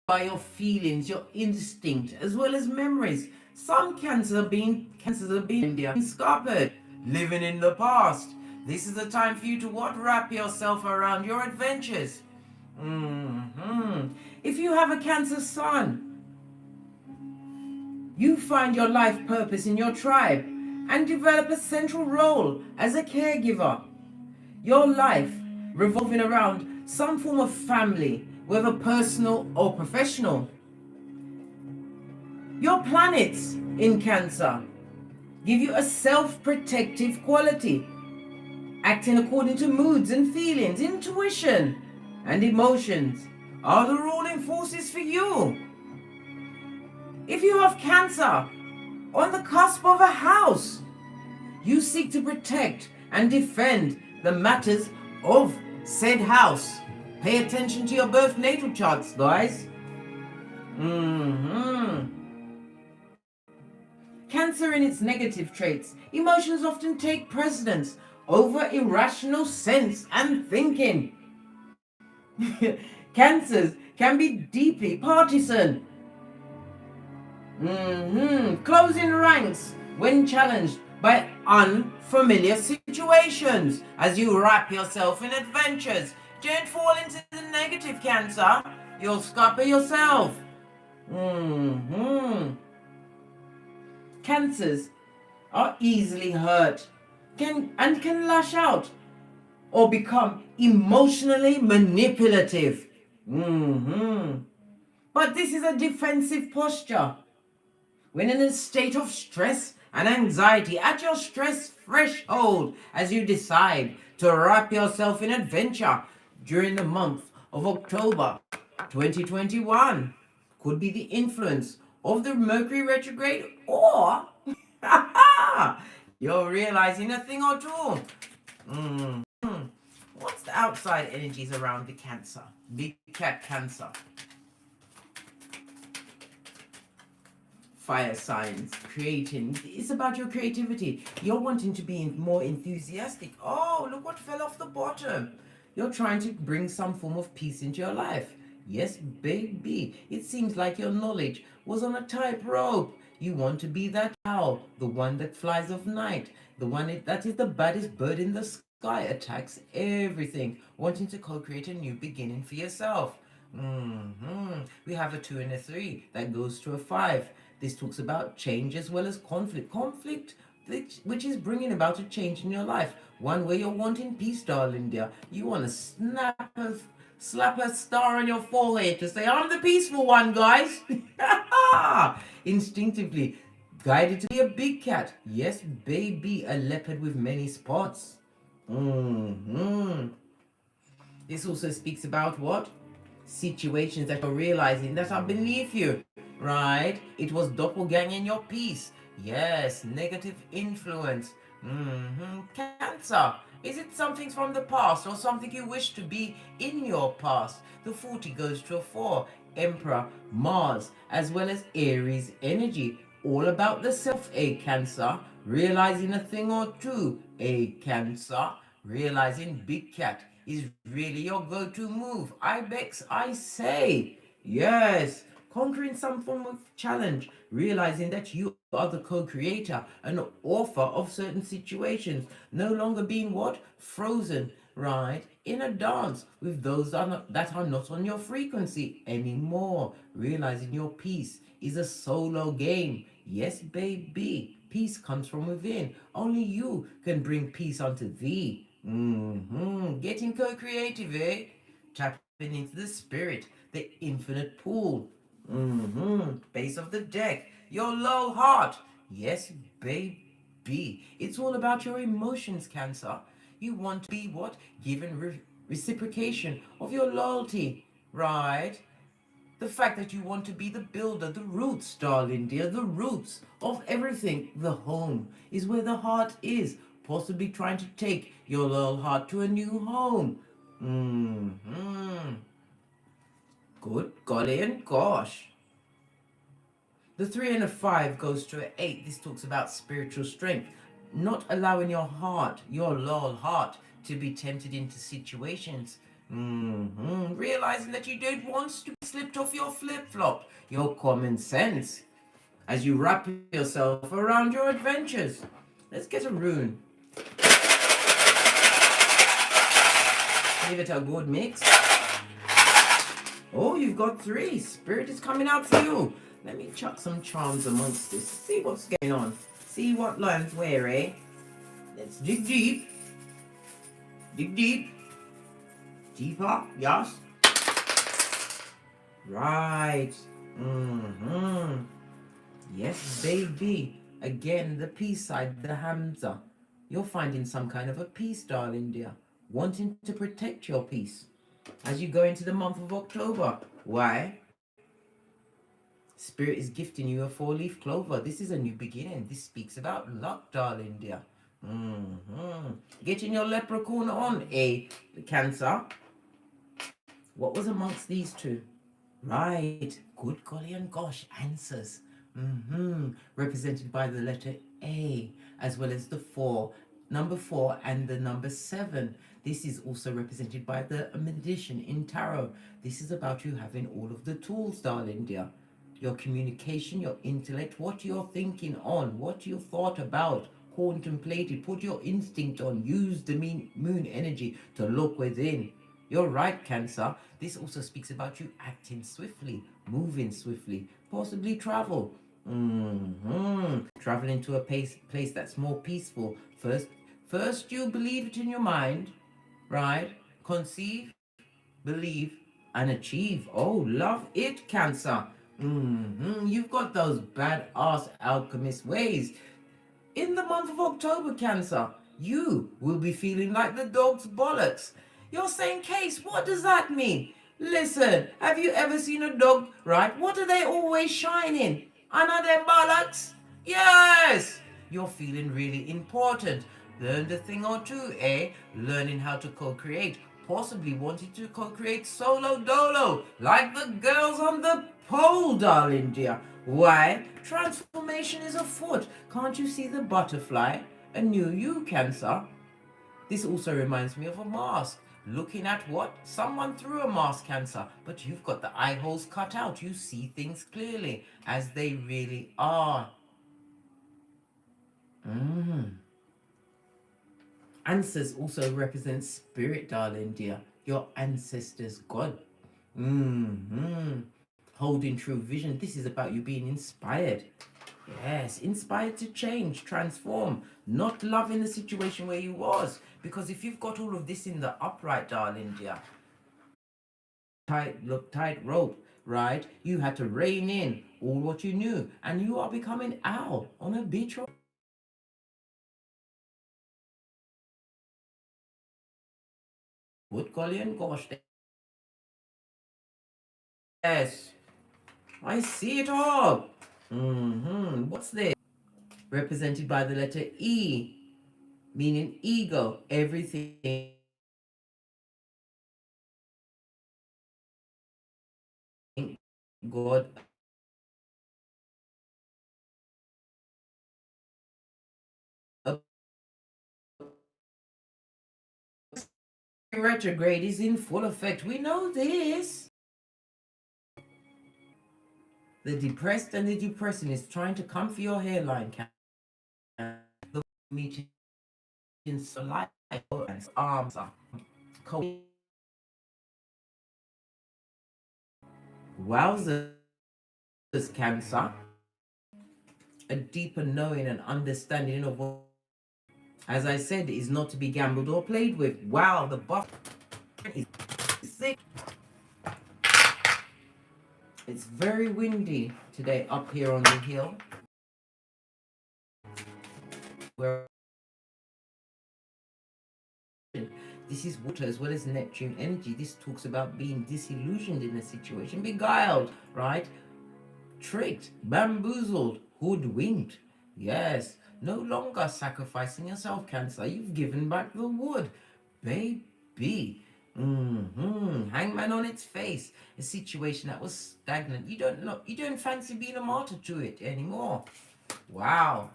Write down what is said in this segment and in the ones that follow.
by your feelings, your instinct, as well as memories. Some cancers are being scuppered, living in the past. This is the time for you to what? Wrap yourself around your adventures. If you have a Cancer sun, you find your life purpose in your tribe and develop a central role as a caregiver. Your life revolving around some form of family, whether personal or professional. Your planets in Cancer give you a self-protective quality, acting according to moods and feelings. Intuition and emotions are the ruling forces for you. If you have Cancer on the cusp of a house, you seek to protect and defend the matters of said house. Pay attention to your birth natal charts, guys. Cancer in its negative traits. Emotions often take precedence over irrational sense and thinking. Cancers can be deeply partisan. Closing ranks when challenged by unfamiliar situations. As you wrap yourself in adventures, don't fall into the negative, Cancer. You'll scupper yourself. Cancers are easily hurt, can lash out or become emotionally manipulative. But this is a defensive posture. When in a state of stress and anxiety, at your stress threshold, as you decide to wrap yourself in adventure during the month of October 2021, could be the influence of the Mercury retrograde, or you're realizing a thing or two. What's the outside energies around the Cancer? Big cat Cancer. Fire signs, creating. It's about your creativity. You're wanting to be more enthusiastic. Oh, look what fell off the bottom. You're trying to bring some form of peace into your life. Yes, baby. It seems like your knowledge was on a tightrope. You want to be that owl, the one that flies of night, the one that is the baddest bird in the sky, attacks everything, wanting to co-create a new beginning for yourself. We have a 2 and a 3 that goes to a 5. This talks about change as well as conflict. Conflict, which is bringing about a change in your life. One where you're wanting peace, darling dear. You want to slap a star on your forehead to say, I'm the peaceful one, guys. Instinctively guided to be a big cat. Yes, baby, a leopard with many spots. This also speaks about what? Situations that you're realizing that are beneath you, right? It was doppelganging your peace. Yes, negative influence. Cancer. Is it something from the past or something you wish to be in your past? The 40 goes to a 4. Emperor, Mars, as well as Aries energy. All about the self, a Cancer. Realizing a thing or two, a Cancer. Realizing big cat is really your go-to move. Ibex, I say. Yes. Conquering some form of challenge, realizing that you are the co-creator and author of certain situations, no longer being what? Frozen, right? In a dance with those that are not on your frequency anymore. Realizing your peace is a solo game. Yes, baby. Peace comes from within. Only you can bring peace unto thee. Getting co-creative, eh? Tapping into the spirit, the infinite pool. Base of the deck, your low heart. Yes, baby. It's all about your emotions, Cancer. You want to be what? Given reciprocation of your loyalty, right? The fact that you want to be the builder, the roots, darling dear, the roots of everything. The home is where the heart is, possibly trying to take your loyal heart to a new home. Good golly and gosh. The 3 and a 5 goes to an 8. This talks about spiritual strength, not allowing your heart, your loyal heart, to be tempted into situations. Realizing that you don't want to be slipped off your flip-flop, your common sense, as you wrap yourself around your adventures. Let's get a rune. Give it a good mix. Oh, you've got 3. Spirit is coming out for you. Let me chuck some charms amongst this. See what's going on. See what lands where, eh? Let's dig deep. Dig deep. Deeper, yes. Right. Yes, baby. Again, the peace side, the Hamza. You're finding some kind of a peace, darling dear. Wanting to protect your peace as you go into the month of October. Why? Spirit is gifting you a 4-leaf clover. This is a new beginning. This speaks about luck, darling dear. Getting your leprechaun on, eh? The Cancer. What was amongst these 2? Right. Good golly and gosh. Answers. Represented by the letter A, as well as the 4, number 4, and the number 7. This is also represented by the magician in tarot. This is about you having all of the tools, darling dear. Your communication, your intellect, what you're thinking on, what you thought about, contemplated, put your instinct on, use the moon energy to look within. You're right, Cancer. This also speaks about you acting swiftly, moving swiftly, possibly travel. Traveling to a place that's more peaceful. First you believe it in your mind, right? Conceive, believe, and achieve. Oh, love it, Cancer. You've got those badass alchemist ways. In the month of October, Cancer, you will be feeling like the dog's bollocks. You're saying, Case, what does that mean? Listen, have you ever seen a dog, right? What are they always shining? Under their bollocks? Yes! You're feeling really important. Learned a thing or 2, eh? Learning how to co-create. Possibly wanting to co-create solo dolo, like the girls on the pole, darling dear. Why? Transformation is afoot. Can't you see the butterfly? A new you, Cancer. This also reminds me of a mask. Looking at what? Someone threw a mask, Cancer, but you've got the eye holes cut out. You see things clearly as they really are. Answers also represent spirit, darling dear. Your ancestors, God. Holding true vision. This is about you being inspired. Yes, inspired to change, transform, not loving the situation where you was. Because if you've got all of this in the upright, darling dear, tight rope, right? You had to rein in all what you knew, and you are becoming owl on a beach road. Good golly and gosh. Yes, I see it all. What's this? Represented by the letter E, meaning ego, everything. God retrograde is in full effect. We know this. The depressed and the depressing is trying to come for your hairline. The meeting life and arms are cold. Wowzers, Cancer. A deeper knowing and understanding of what, as I said, is not to be gambled or played with. Wow, the buff is thick. It's very windy today up here on the hill. Where this is water as well as Neptune energy. This talks about being disillusioned in a situation, beguiled, right? Tricked, bamboozled, hoodwinked. Yes, no longer sacrificing yourself, Cancer. You've given back the wood, baby. Hangman on its face. A situation that was stagnant. You don't fancy being a martyr to it anymore. Wow.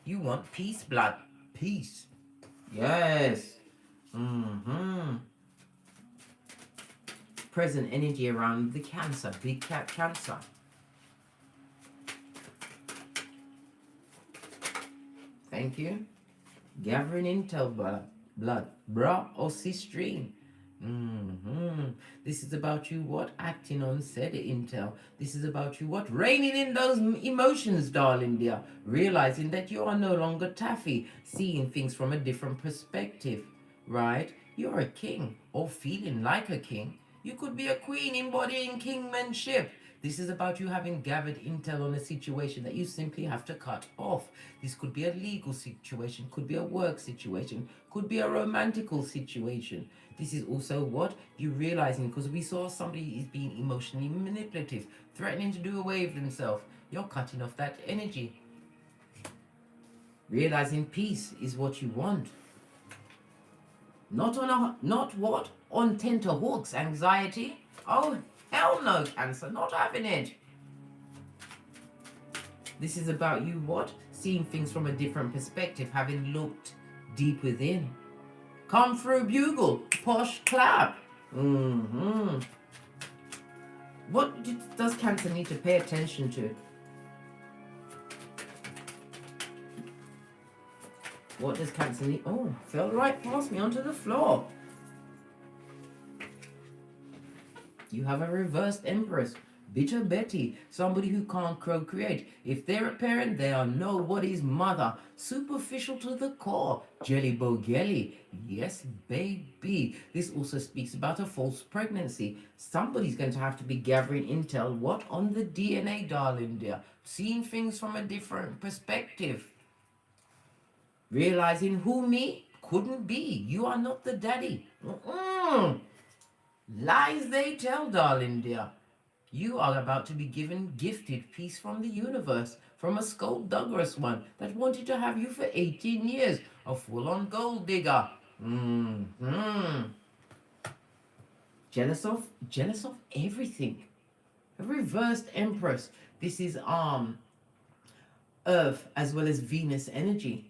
You want peace, blood. Peace. Yes. present energy around the Cancer, big cat Cancer. Thank you. Gathering intel, blood, bra or sistering. This is about you what? Acting on said intel. This is about you what? Reining in those emotions, darling dear. Realizing that you are no longer taffy, seeing things from a different perspective, right? You're a king, or feeling like a king. You could be a queen embodying kingmanship. This is about you having gathered intel on a situation that you simply have to cut off. This could be a legal situation, could be a work situation, could be a romantical situation. This is also what you realizing, because we saw somebody is being emotionally manipulative, threatening to do away with themselves. You're cutting off that energy. Realizing peace is what you want. Not what? On tenterhooks, anxiety. Oh, hell no, Cancer, not having it. This is about you what? Seeing things from a different perspective, having looked deep within. Come through bugle, posh clap. What does Cancer need to pay attention to? What does Cancer need? Oh, fell right past me onto the floor. You have a reversed Empress. Bitter Betty, somebody who can't procreate. If they're a parent, they are nobody's mother. Superficial to the core. Jelly Bogelli. Yes, baby. This also speaks about a false pregnancy. Somebody's going to have to be gathering intel. What? On the DNA, darling dear. Seeing things from a different perspective. Realizing who me couldn't be. You are not the daddy. Lies they tell, darling dear. You are about to be given gifted peace from the universe, from a skullduggerous one that wanted to have you for 18 years, a full-on gold digger. Jealous of everything. A reversed Empress. This is Earth as well as Venus energy.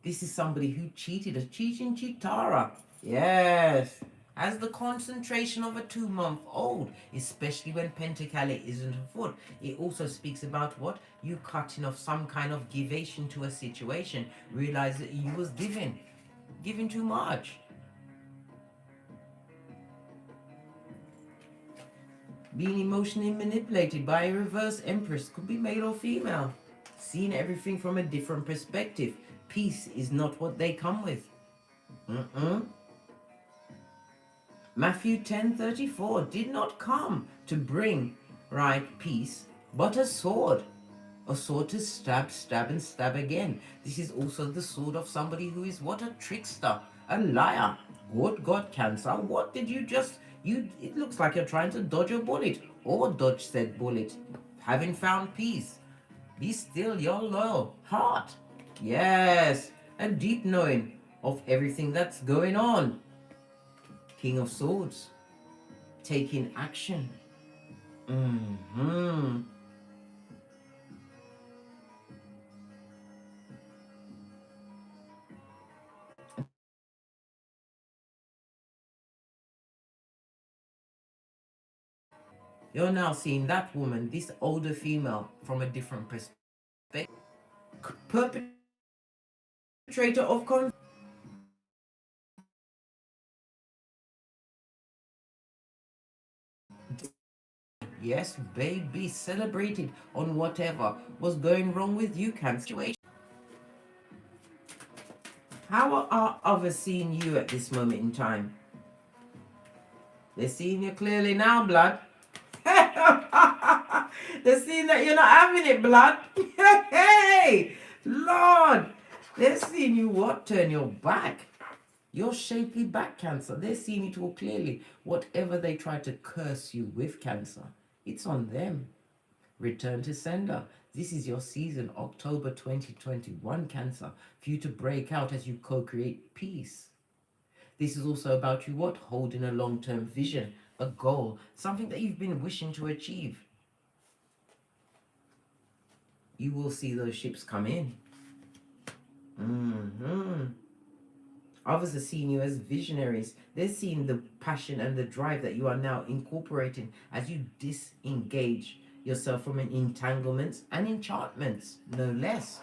This is somebody who cheated, a cheating cheatara. Yes. As the concentration of a 2-month-old, especially when Pentacali isn't afoot. It also speaks about what? You cutting off some kind of givation to a situation. Realize that you was giving too much. Being emotionally manipulated by a reverse Empress, could be male or female. Seeing everything from a different perspective. Peace is not what they come with. Matthew 10:34 did not come to bring, right, peace, but a sword. A sword to stab, stab, and stab again. This is also the sword of somebody who is what? A trickster, a liar. Good God, Cancer, what did you just... It looks like you're trying to dodge a bullet, or dodge said bullet. Having found peace. Be still your low heart. Yes, a deep knowing of everything that's going on. King of Swords, taking action. You're now seeing that woman, this older female, from a different perspective. Perpetrator of yes, baby, celebrated on whatever was going wrong with you, Cancer. How are others seeing you at this moment in time? They're seeing you clearly now, blood. They're seeing that you're not having it, blood. Hey, Lord. They're seeing you what? Turn your back. Your shapely back, Cancer. They're seeing it all clearly. Whatever they try to curse you with, Cancer, it's on them. Return to sender. This is your season, October 2021, Cancer, for you to break out as you co-create peace. This is also about you what? Holding a long-term vision, a goal, something that you've been wishing to achieve. You will see those ships come in. Others are seeing you as visionaries. They're seeing the passion and the drive that you are now incorporating as you disengage yourself from an entanglements and enchantments, no less.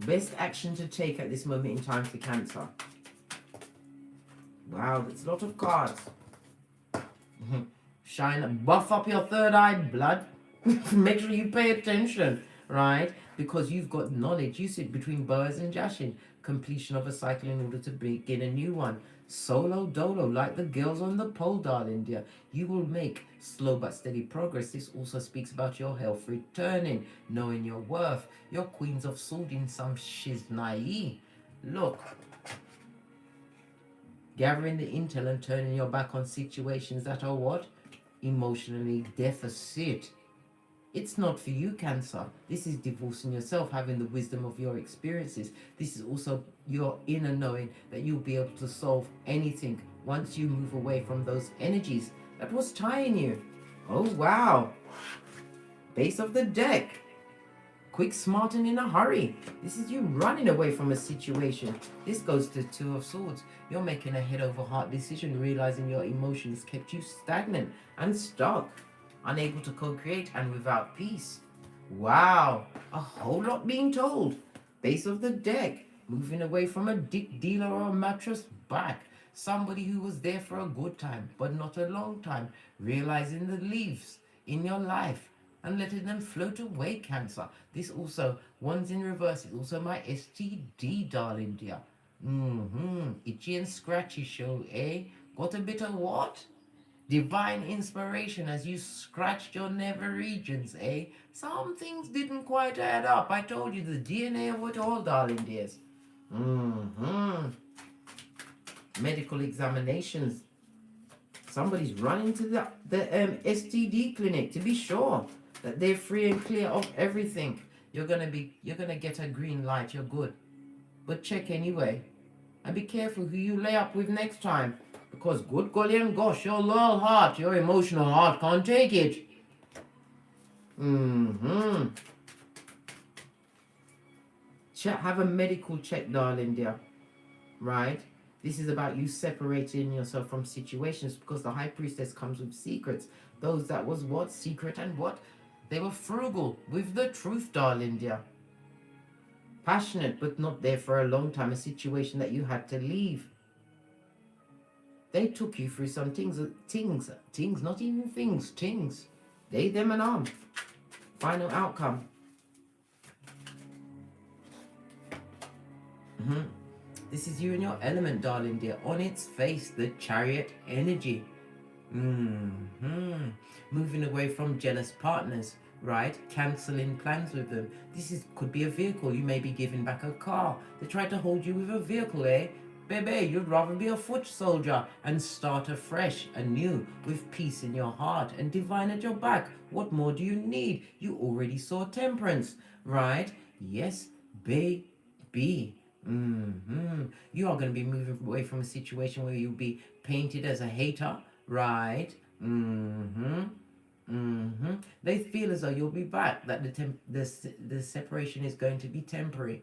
Best action to take at this moment in time for Cancer. Wow, that's a lot of cards. Shine, buff up your third eye, blood. Make sure you pay attention, right? Because you've got knowledge. You sit between Boaz and Jashin. Completion of a cycle in order to begin a new one. Solo dolo, like the girls on the pole, darling dear. You will make slow but steady progress. This also speaks about your health returning, knowing your worth. Your queens of sword in some shiznai. Look. Gathering the intel and turning your back on situations that are what? Emotionally deficit. It's not for you, Cancer. This is divorcing yourself, having the wisdom of your experiences. This is also your inner knowing that you'll be able to solve anything once you move away from those energies that was tying you. Oh, wow. Base of the deck. Quick, smart, and in a hurry. This is you running away from a situation. This goes to Two of Swords. You're making a head over heart decision, realizing your emotions kept you stagnant and stuck, unable to co-create and without peace. Wow, a whole lot being told. Base of the deck. Moving away from a dick dealer or a mattress back. Somebody who was there for a good time, but not a long time. Realizing the leaves in your life and letting them float away, Cancer. This also, one's in reverse, is also my STD, darling dear. Itchy and scratchy show, eh? Got a bit of what? Divine inspiration as you scratched your nether regions, eh? Some things didn't quite add up. I told you the DNA of it all, darling dears. Medical examinations. Somebody's running to the STD clinic to be sure that they're free and clear of everything. You're gonna get a green light. You're good, but check anyway, and be careful who you lay up with next time, because good golly and gosh, your loyal heart, your emotional heart can't take it. Have a medical check, darling dear. Right? This is about you separating yourself from situations, because the High Priestess comes with secrets. Those that was what? Secret and what? They were frugal with the truth, darling dear. Passionate, but not there for a long time. A situation that you had to leave. They took you through some things, not even things, things. They, them, and on. Final outcome. This is you in your element, darling dear. On its face, the Chariot energy. Moving away from jealous partners, right? Cancelling plans with them. Could be a vehicle. You may be giving back a car. They tried to hold you with a vehicle, eh? Baby, you'd rather be a foot soldier and start afresh, anew, with peace in your heart and divine at your back. What more do you need? You already saw Temperance, right? Yes, baby. You are going to be moving away from a situation where you'll be painted as a hater, right? They feel as though you'll be back, that the separation is going to be temporary.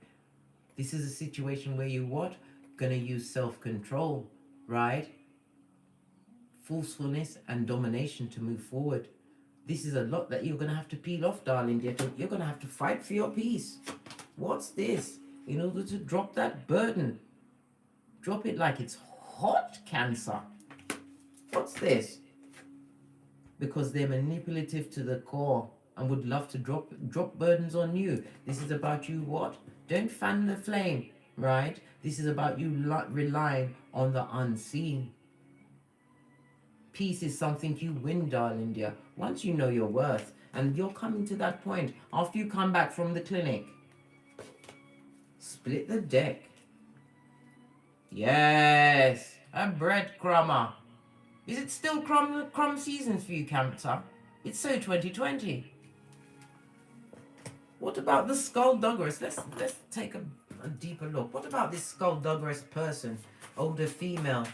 This is a situation where you what? Going to use self-control, right? Forcefulness and domination to move forward. This is a lot that you're going to have to peel off, darling dear. You're going to have to fight for your peace. What's this? In order to drop that burden. Drop it like it's hot, Cancer. What's this? Because they're manipulative to the core and would love to drop burdens on you. This is about you what? Don't fan the flame, right? This is about you relying on the unseen. Peace is something you win, darling dear. Once you know your worth, and you're coming to that point after you come back from the clinic. Split the deck. Yes, a breadcrumber. Is it still crumb seasons for you, Cancer? It's so 2020. What about the skullduggeress? Let's take a deeper look. What about this skullduggeress person? Older female.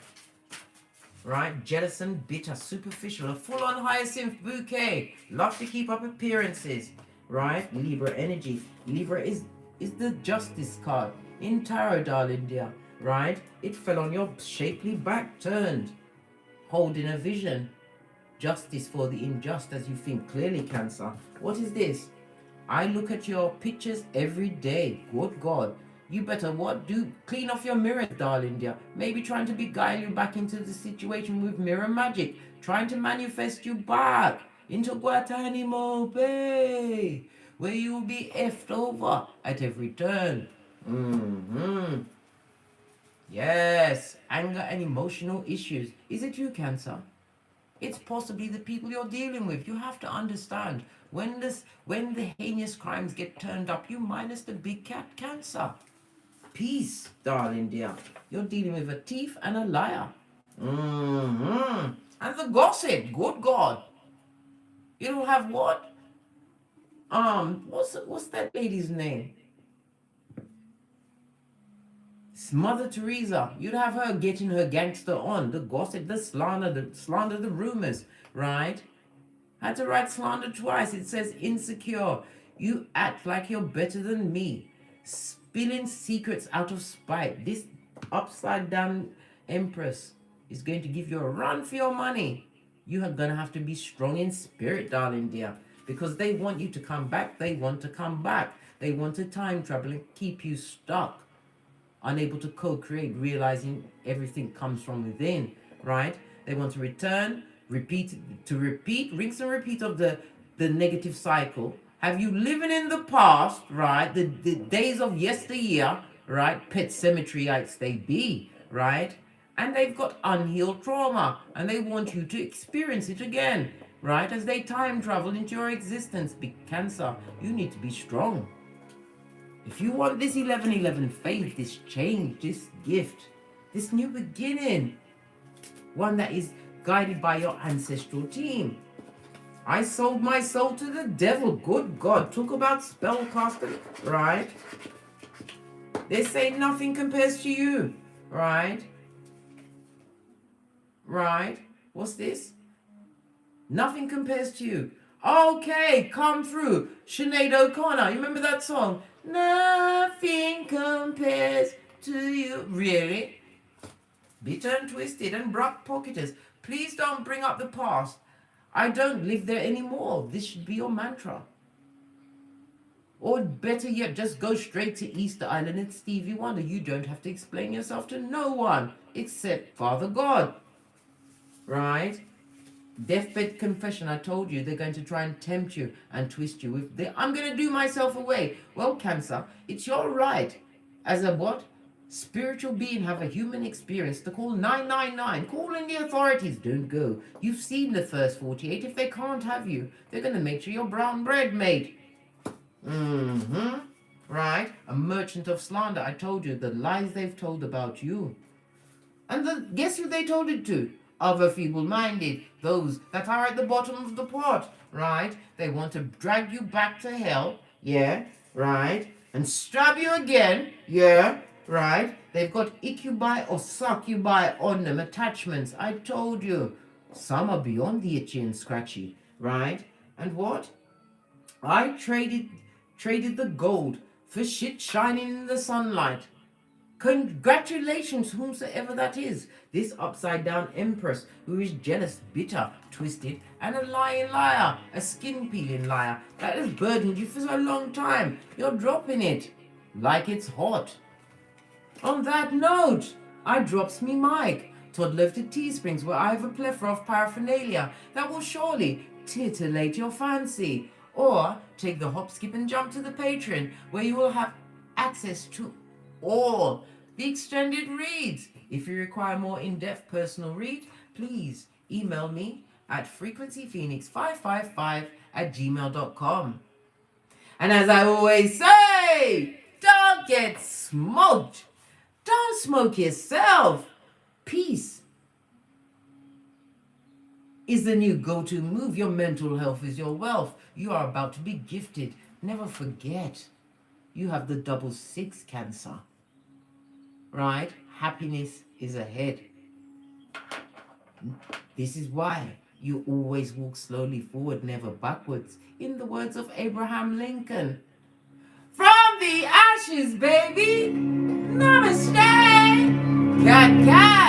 right? Jealous and bitter, superficial, a full-on hyacinth bouquet. Love to keep up appearances, right? Libra energy. Libra is the justice card in tarot, darling dear, right? It fell on your shapely back turned, holding a vision. Justice for the unjust as you think clearly, Cancer. What is this? I look at your pictures every day. Good God. You better what? Do clean off your mirrors, darling dear. Maybe trying to beguile you back into the situation with mirror magic. Trying to manifest you back into Guantanamo Bay, where you will be effed over at every turn. Yes, anger and emotional issues. Is it you, Cancer? It's possibly the people you're dealing with. You have to understand, when the heinous crimes get turned up, you minus the big cat, Cancer. Peace, darling dear. You're dealing with a thief and a liar. And the gossip, good God. You'll have what? What's that lady's name? Mother Teresa. You'd have her getting her gangster on. The gossip, the slander, the rumors, right? Had to write slander twice. It says insecure. You act like you're better than me. Spilling secrets out of spite. This upside down empress is going to give you a run for your money. You are going to have to be strong in spirit, darling dear, because they want you to come back. They want to come back. They want to time travel and keep you stuck, unable to co-create, realizing everything comes from within, right? They want to return, rinse and repeat of the negative cycle. Have you living in the past, right? The days of yesteryear, right? Pet cemeteryites they be, right? And they've got unhealed trauma, and they want you to experience it again, right? As they time travel into your existence. Big Cancer, you need to be strong. If you want this 1111 faith, this change, this gift, this new beginning, one that is guided by your ancestral team. I sold my soul to the devil. Good God. Talk about spellcasting, right? They say nothing compares to you, right? Right? What's this? Nothing compares to you. Okay, come through. Sinead O'Connor. You remember that song? Nothing compares to you. Really? Bitter and twisted and brock pocketers. Please don't bring up the past. I don't live there anymore. This should be your mantra. Or better yet, just go straight to Easter Island and Stevie Wonder. You don't have to explain yourself to no one except Father God. Right? Deathbed confession. I told you they're going to try and tempt you and twist you with I'm going to do myself away. Well, Cancer, it's your right as a what? Spiritual being, have a human experience to call 999. Call in the authorities. Don't go. You've seen the first 48. If they can't have you, they're going to make sure you're brown bread, mate. Right? A merchant of slander. I told you the lies they've told about you. And guess who they told it to? Other feeble-minded. Those that are at the bottom of the pot. Right? They want to drag you back to hell. Yeah. Right? And stab you again. Yeah. Right? They've got incubi or succubi on them, attachments. I told you. Some are beyond the itchy and scratchy. Right? And what? I traded the gold for shit shining in the sunlight. Congratulations, whomsoever that is. This upside down empress who is jealous, bitter, twisted, and a lying liar, a skin peeling liar that has burdened you for so long time. You're dropping it like it's hot. On that note, I drops me mic. Toddler to Teesprings, where I have a plethora of paraphernalia that will surely titillate your fancy. Or take the hop, skip, and jump to the Patreon, where you will have access to all the extended reads. If you require more in-depth personal read, please email me at frequencyphoenix555@gmail.com. And as I always say, don't get smoked. Don't smoke yourself. Peace is the new go-to move. Your mental health is your wealth. You are about to be gifted. Never forget, you have the 666 Cancer. Right? Happiness is ahead. This is why you always walk slowly forward, never backwards. In the words of Abraham Lincoln, from the ashes, baby. Namaste. Cat, cat.